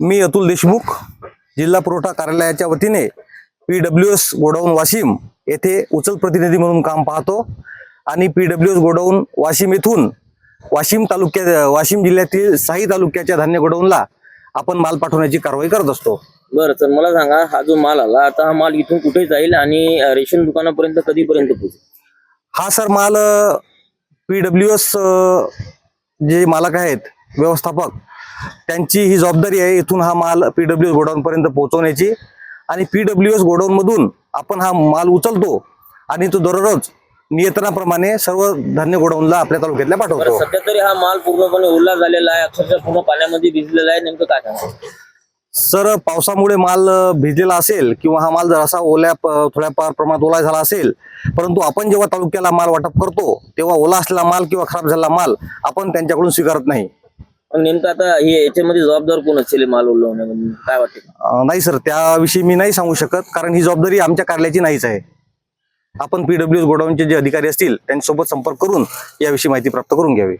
मी अतुल देशमुख जिल्हा पुरवठा कार्यालयाच्या वतीने PWS गोडाऊन वाशिम येथे उचल प्रतिनिधी म्हणून काम पाहतो आणि PWS गोडाऊन वाशिम येथून वाशिम जिल्ह्यातील 6 तालुक्याच्या धान्य गोडाऊनला आपण माल पाठवण्याची कारवाई करत असतो। बरं, तर मला सांगा, हा जो माल आला, आता हा माल इथून कुठे जाईल आणि रेशन दुकानापर्यंत कधीपर्यंत पोहोचेल? हा सर माल PWS जे मालक आहेत व्यवस्थापक त्यांची ही जबाबदारी आहे इथून हा माल PWS गोडाऊन पर्यंत पोहोचवण्याची आणि PWS गोडाऊन मधून आपण हा माल उचलतो आणि तो दररोज नियंत्रणाप्रमाणे सर्व धान्य गोडाऊनला आपल्या तालुक्यातल्या बरं, पाठवतो। सध्या तरी हा माल पूर्णपणे ओला झालेला आहे, अक्षरशः पूर्ण पाण्यामध्ये भिजलेला आहे, नेमकं काय सांगा? सर पावसामुळे माल भिजलेला असेल किंवा हा माल जरासा थोड्याफार प्रमाणात ओला झाला असेल, परंतु आपण जेव्हा तालुक्याला माल वाटप करतो तेव्हा ओला असलेला माल किंवा खराब झालेला माल आपण त्यांच्याकडून स्वीकारत नाही। नेमकं आता हे याच्यामध्ये जबाबदार कोण असेल माल ओला होण्यामध्ये, काय वाटतं? नाही सर, त्याविषयी मी नाही सांगू शकत, कारण ही जबाबदारी आमच्या कार्यालयाची नाहीच आहे। आपण PWS गोडाऊनचे जे अधिकारी असतील त्यांच्यासोबत संपर्क करून याविषयी माहिती प्राप्त करून घ्यावी।